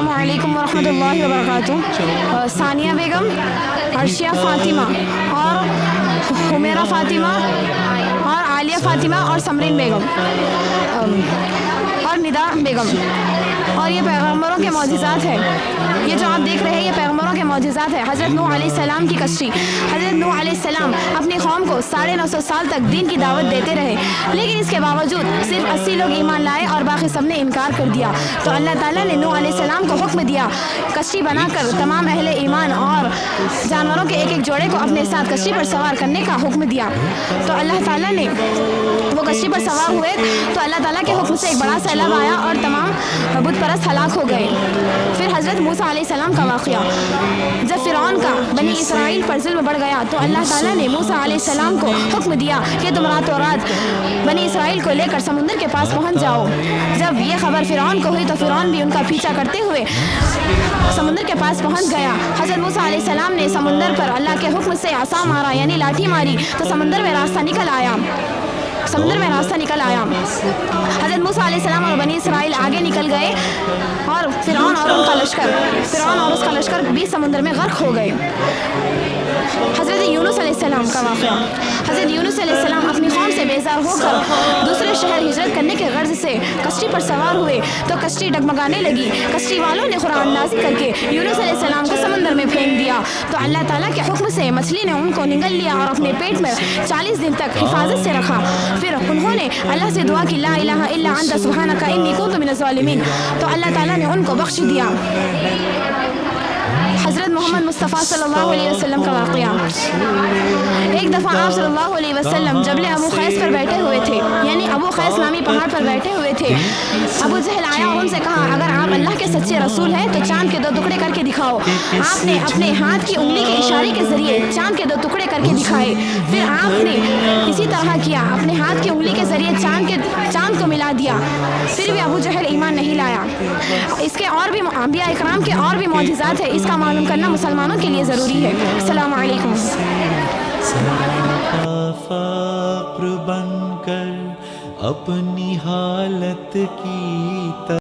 السلام علیکم ورحمۃ اللہ وبرکاتہ. ثانیہ بیگم، عرشیہ فاطمہ اور حمیرہ فاطمہ اور عالیہ فاطمہ اور سمرین بیگم اور ندا بیگم. اور یہ پیغمبروں کے معجزات ہیں. یہ جو آپ دیکھ رہے ہیں یہ پیغمبروں کے معجزات ہیں. حضرت نوح علیہ السلام کی کشتی. حضرت نوح علیہ السلام اپنی قوم کو 950 سال تک دین کی دعوت دیتے رہے، لیکن اس کے باوجود صرف 80 لوگ ایمان لائے اور باقی سب نے انکار کر دیا. تو اللہ تعالیٰ نے نوح علیہ السلام کو حکم دیا کشتی بنا کر تمام اہل ایمان اور جانوروں کے ایک ایک جوڑے کو اپنے ساتھ کشتی پر سوار کرنے کا حکم دیا. تو اللہ تعالیٰ نے وہ کشتی پر سوار ہوئے تو اللہ تعالیٰ کے حکم سے ایک بڑا سیلاب آیا اور تمام بت پرست ہلاک ہو گئے. پھر حضرت موسیٰ علیہ السلام کا واقعہ. جب فرعون کا بنی اسرائیل پر ظلم بڑھ گیا تو اللہ تعالیٰ نے موسیٰ علیہ السلام کو حکم دیا کہ تم راتوں رات بنی اسرائیل کو لے کر سمندر کے پاس پہنچ جاؤ. جب یہ خبر فرعون کو ہوئی تو فرعون بھی ان کا پیچھا کرتے ہوئے سمندر کے پاس پہنچ گیا. حضرت موسیٰ علیہ السلام نے سمندر پر اللہ کے حکم سے عصا مارا یعنی لاٹھی ماری تو سمندر میں راستہ نکل آیا. حضرت موسیٰ علیہ السلام اور بنی اسرائیل آگے نکل گئے اور فرعون اور اس کا لشکر بھی سمندر میں غرق ہو گئے. حضرت یونس علیہ السلام کا واقعہ. حضرت یونس علیہ السلام اپنی قوم سے بیزار ہو کر دوسرے شہر ہجرت کرنے کے غرض سے کشتی پر سوار ہوئے تو کشتی ڈگمگانے لگی. کشتی والوں نے قرآن نازل کر کے یونس علیہ السلام کو سمندر میں پھینک دیا تو اللہ تعالیٰ کے حکم سے مچھلی نے ان کو نگل لیا اور اپنے پیٹ میں 40 دن تک حفاظت سے رکھا. پھر انہوں نے اللہ سے دعا کی لا الہ الا انت سبحانک انی کنت من الظالمین تو اللہ تعالیٰ نے ان کو بخش دیا. حضرت محمد مصطفیٰ صلی اللہ علیہ وسلم کا واقعہ. ایک دفعہ آپ صلی اللہ علیہ وسلم جبل ابو قیس پر بیٹھے ہوئے تھے یعنی ابو قیس نامی پہاڑ پر بیٹھے ہوئے تھے. ابو جہل آیا اور ان سے کہا اگر آپ اللہ کے سچے رسول ہیں تو چاند کے 2 ٹکڑے کر کے دکھاؤ. آپ نے اپنے ہاتھ کی انگلی کے اشارے کے ذریعے چاند کے 2 ٹکڑے کر کے دکھائے. پھر آپ نے اسی طرح کیا، اپنے ہاتھ کی انگلی کے ذریعے چاند کو ملا دیا. پھر بھی ابو جہل ایمان نہیں لایا. اس کے اور بھی انبیاء اکرام کے اور بھی معجزات ہیں، اس کا معلوم کرنا مسلمانوں کے لیے ضروری ہے. السلام علیکم. فقر بن کر اپنی حالت کی